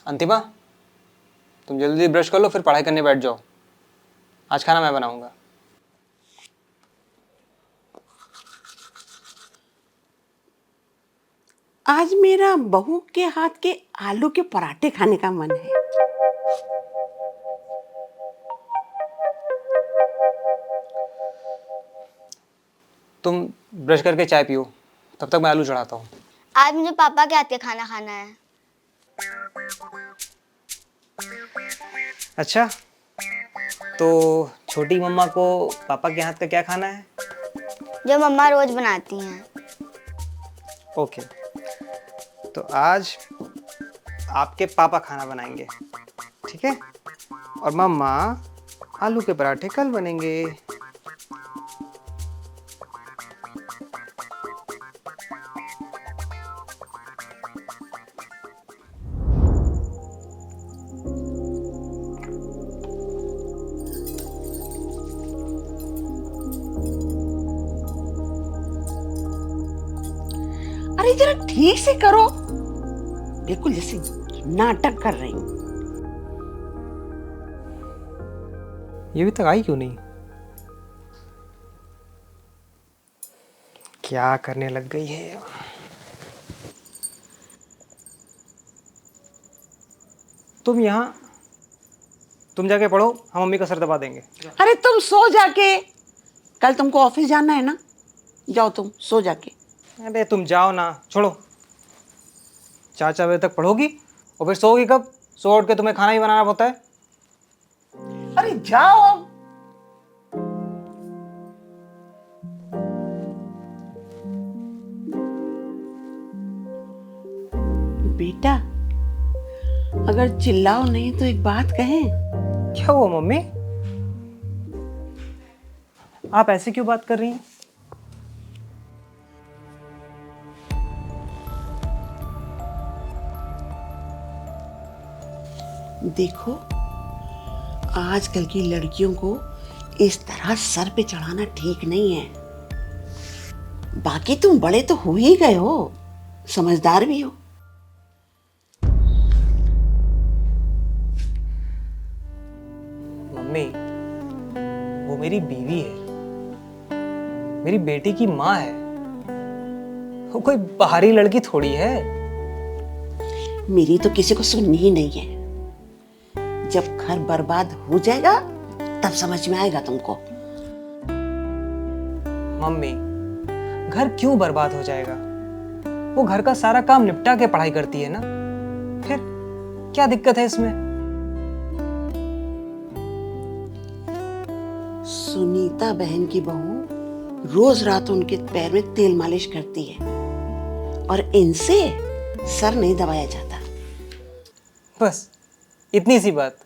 अंतिमा, तुम जल्दी ब्रश कर लो, फिर पढ़ाई करने बैठ जाओ। आज खाना मैं बनाऊंगा। आज मेरा बहू के हाथ के आलू के पराठे खाने का मन है। तुम ब्रश करके चाय पियो, तब तक मैं आलू चढ़ाता हूँ। आज मुझे पापा के हाथ का खाना खाना है। अच्छा, तो छोटी मम्मा को पापा के हाथ का क्या खाना है? जो मम्मा रोज बनाती हैं। ओके, तो आज आपके पापा खाना बनाएंगे, ठीक है? और मम्मा आलू के पराठे कल बनेंगे। अरे जरा ठीक से करो, बिल्कुल जैसे नाटक कर रही हूँ। ये अभी तक आई क्यों नहीं? क्या करने लग गई है? तुम जाके पढ़ो, हम मम्मी का सर दबा देंगे। अरे तुम सो जाके, कल तुमको ऑफिस जाना है ना, जाओ तुम सो जाके। अरे तुम जाओ ना, छोड़ो। 4 बजे तक पढ़ोगी और फिर सोओगी कब? सो उठ के तुम्हें खाना ही बनाना होता है। अरे जाओ अब। बेटा, अगर चिल्लाओ नहीं तो एक बात कहें। क्या हुआ मम्मी? आप ऐसे क्यों बात कर रही हैं? देखो, आजकल की लड़कियों को इस तरह सर पे चढ़ाना ठीक नहीं है। बाकी तुम बड़े तो हो ही गए हो, समझदार भी हो। मम्मी, वो मेरी बीवी है, मेरी बेटी की माँ है। वो कोई बाहरी लड़की थोड़ी है। मेरी तो किसी को सुननी ही नहीं है। जब घर बर्बाद हो जाएगा तब समझ में आएगा तुमको। मम्मी, घर क्यों बर्बाद हो जाएगा? वो घर का सारा काम निपटा के पढ़ाई करती है ना, फिर क्या दिक्कत है इसमें? सुनीता बहन की बहू रोज रात उनके पैर में तेल मालिश करती है और इनसे सर नहीं दबाया जाता। बस इतनी सी बात?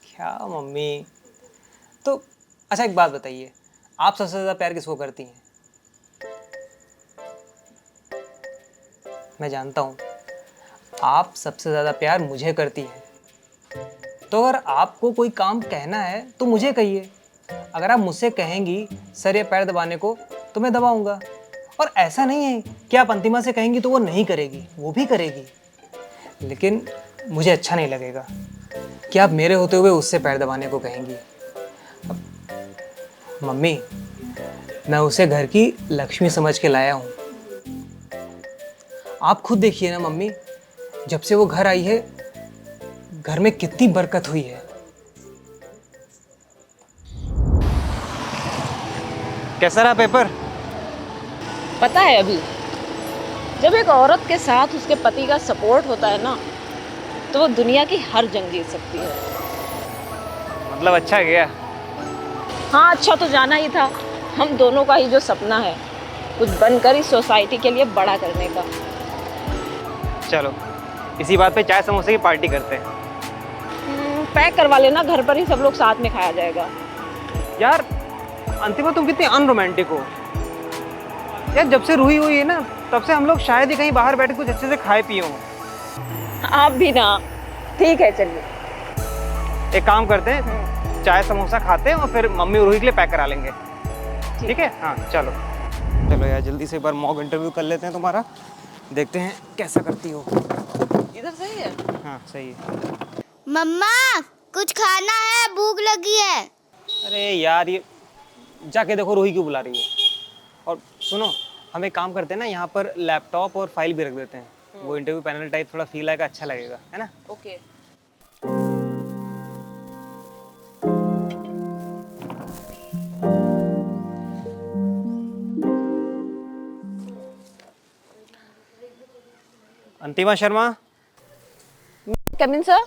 क्या मम्मी? तो अच्छा, एक बात बताइए, आप सबसे ज्यादा प्यार किसको करती हैं? मैं जानता हूं आप सबसे ज्यादा प्यार मुझे करती हैं। तो अगर आपको कोई काम कहना है तो मुझे कहिए। अगर आप मुझसे कहेंगी सर या पैर दबाने को तो मैं दबाऊंगा। और ऐसा नहीं है कि आप अंतिमा से कहेंगी तो वो नहीं करेगी, वो भी करेगी। लेकिन मुझे अच्छा नहीं लगेगा कि आप मेरे होते हुए उससे पैर दबाने को कहेंगी। मम्मी, मैं उसे घर की लक्ष्मी समझ के लाया हूँ। आप खुद देखिए ना मम्मी, जब से वो घर आई है घर में कितनी बरकत हुई है। कैसा रहा पेपर? पता है, अभी जब एक औरत के साथ उसके पति का सपोर्ट होता है ना, तो वो दुनिया की हर जंग जीत सकती है। मतलब अच्छा गया? हाँ, अच्छा तो जाना ही था। हम दोनों का ही जो सपना है कुछ बनकर इस सोसाइटी के लिए बड़ा करने का। चलो इसी बात पे चाय समोसे की पार्टी करते हैं। पैक करवा लेना, घर पर ही सब लोग साथ में खाया जाएगा। यार अंतिमा, तुम कितनी अनरोमांटिक हो यार। जब से रूही हुई है ना, तब से हम लोग शायद ही कहीं बाहर बैठे कुछ अच्छे से खाए पिए हों। आप भी ना। ठीक है, चलिए एक काम करते हैं, चाय समोसा खाते हैं और फिर मम्मी और रूही के लिए पैक करा लेंगे। ठीक है? हाँ चलो चलो यार, जल्दी से एक बार मॉक इंटरव्यू कर लेते हैं तुम्हारा, देखते हैं कैसा करती हो। इधर सही है। हाँ सही है। मम्मा कुछ खाना है, भूख लगी है। अरे यार ये जाके देखो रूही क्यों बुला रही है। और सुनो, हम एक काम करते हैं ना, यहाँ पर लैपटॉप और फाइल भी रख देते हैं। वो इंटरव्यू पैनल टाइप थोड़ा फील आएगा, अच्छा लगेगा, है ना? Okay. Antima Sharma, come in sir.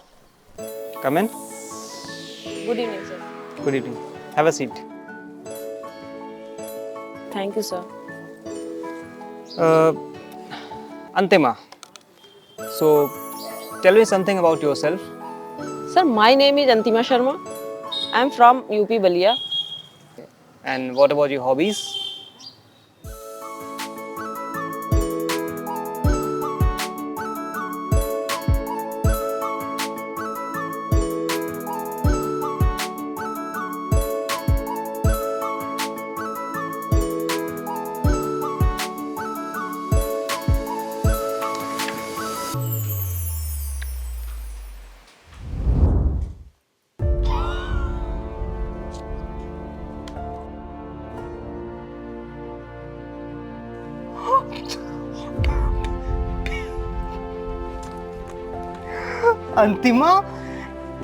Come in. Good evening sir. Good evening, have a seat. Thank you sir. Antima, so tell me something about yourself. Sir, my name is Antima Sharma. I am from UP Balia. And what about your hobbies? Antima,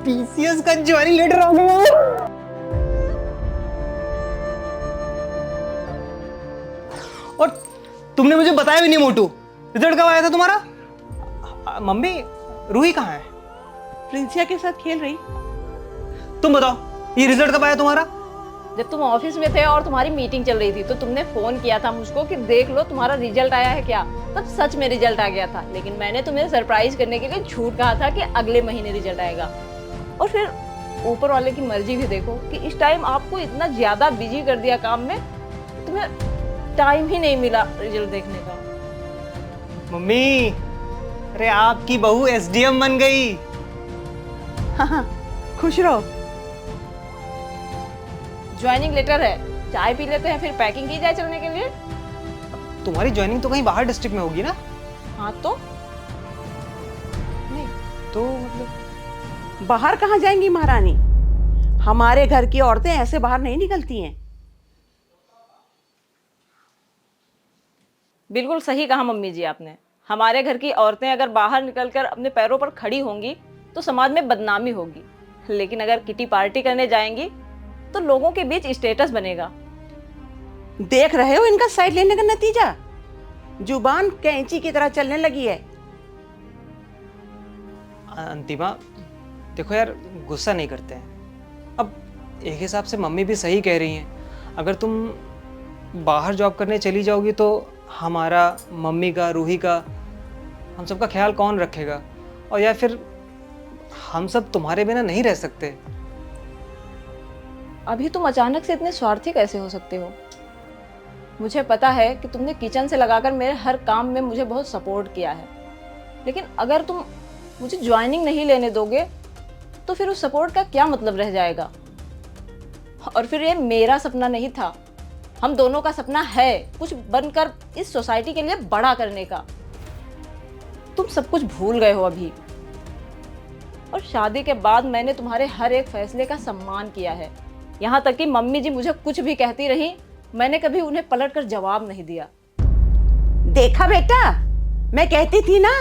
PCS का joining letter आ गया। और तुमने मुझे बताया भी नहीं मोटू, result कब आया था तुम्हारा? मम्मी, रूही कहाँ है? प्रिंसिया के साथ खेल रही। तुम बताओ, ये रिजल्ट कब आया तुम्हारा? जब तुम ऑफिस में थे और तुम्हारी मीटिंग चल रही थी तो तुमने फोन किया था मुझको कि देख लो तुम्हारा रिजल्ट आया है क्या। तब सच में रिजल्ट आ गया था, लेकिन मैंने तुम्हें सरप्राइज करने के लिए झूठ कहा था कि अगले महीने रिजल्ट आएगा। और फिर ऊपर वाले की मर्जी भी देखो कि इस टाइम आपको इतना ज्यादा बिजी कर दिया काम में, तुम्हें टाइम ही नहीं मिला रिजल्ट देखने का। मम्मी, अरे आपकी बहू एसडीएम बन गई। हाँ, खुश रहो। ज्वाइनिंग लेटर है, चाय पी लेते हैं फिर पैकिंग की जाए चलने के लिए। तुम्हारी ज्वाइनिंग तो कहीं बाहर डिस्ट्रिक्ट में होगी ना? हाँ तो नहीं तो मतलब बाहर कहाँ जाएंगी महारानी? हमारे घर की औरतें ऐसे बाहर नहीं निकलती हैं। बिल्कुल सही कहा मम्मी जी आपने। हमारे घर की औरतें अगर बाहर निकलकर अपने पैरों पर खड़ी होंगी तो समाज में बदनामी होगी, लेकिन अगर किटी पार्टी करने जाएंगी तो लोगों के बीच स्टेटस बनेगा। देख रहे हो इनका साइड लेने का नतीजा? जुबान कैंची की तरह चलने लगी है। अंतिमा, देखो यार, गुस्सा नहीं करते हैं। अब एक हिसाब से मम्मी भी सही कह रही हैं। अगर तुम बाहर जॉब करने चली जाओगी तो हमारा, मम्मी का, रूही का, हम सबका ख्याल कौन रखेगा? और या फिर हम सब तुम्हारे बिना नहीं रह सकते। अभी तुम अचानक से इतने स्वार्थी कैसे हो सकते हो? मुझे पता है कि तुमने किचन से लगाकर मेरे हर काम में मुझे बहुत सपोर्ट किया है, लेकिन अगर तुम मुझे ज्वाइनिंग नहीं लेने दोगे तो फिर उस सपोर्ट का क्या मतलब रह जाएगा? और फिर ये मेरा सपना नहीं था, हम दोनों का सपना है कुछ बनकर इस सोसाइटी के लिए बड़ा करने का। तुम सब कुछ भूल गए हो अभी। और शादी के बाद मैंने तुम्हारे हर एक फैसले का सम्मान किया है। यहाँ तक कि मम्मी जी मुझे कुछ भी कहती रही, मैंने कभी उन्हें पलटकर जवाब नहीं दिया। देखा बेटा, मैं कहती थी ना,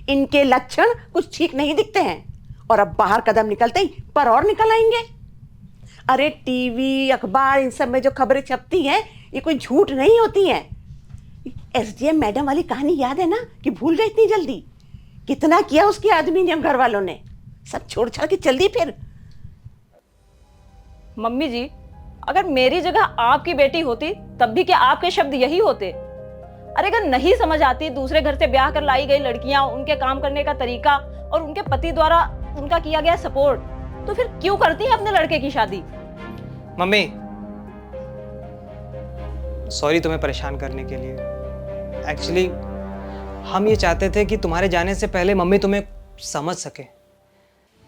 इनके लक्षण कुछ ठीक नहीं दिखते हैं। और अब बाहर कदम निकलते ही पर और निकल आएंगे। अरे टीवी, अखबार, इन सब में जो खबरें छपती हैं ये कोई झूठ नहीं होती हैं। एसडीएम मैडम वाली कहानी याद है ना, कि भूल गए इतनी जल्दी? कितना किया उसके आदमी ने, घर वालों ने सब छोड़ छाड़ के चल दी फिर। मम्मी जी, अगर मेरी जगह आपकी बेटी होती तब भी क्या आपके शब्द यही होते? अरे अगर नहीं समझ आती दूसरे घर से ब्याह कर लाई गई लड़कियां, उनके काम करने का तरीका और उनके पति द्वारा उनका किया गया सपोर्ट, तो फिर क्यों करती है अपने लड़के की शादी? मम्मी, सॉरी तुम्हें परेशान करने के लिए। एक्चुअली हम ये चाहते थे कि तुम्हारे जाने से पहले मम्मी तुम्हें समझ सके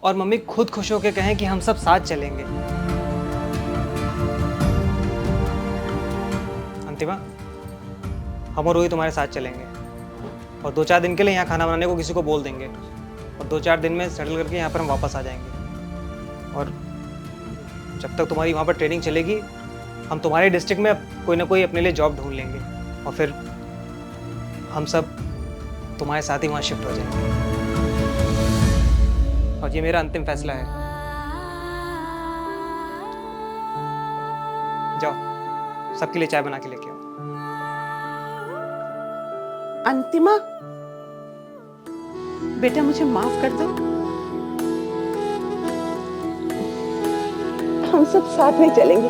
और मम्मी खुद खुश होकर कहें कि हम सब साथ चलेंगे। अंतिमा, हम और रूही तुम्हारे साथ चलेंगे और 2-4 दिन के लिए यहाँ खाना बनाने को किसी को बोल देंगे। और 2-4 दिन में सेटल करके यहाँ पर हम वापस आ जाएंगे। और जब तक तुम्हारी वहाँ पर ट्रेनिंग चलेगी, हम तुम्हारे डिस्ट्रिक्ट में कोई ना कोई अपने लिए जॉब ढूंढ लेंगे और फिर हम सब तुम्हारे साथ ही वहाँ शिफ्ट हो जाएंगे। और ये मेरा अंतिम फैसला है। जाओ, सबके लिए चाय बना के लेके आओ। अंतिमा, बेटा मुझे माफ कर दो। हम सब साथ में चलेंगे।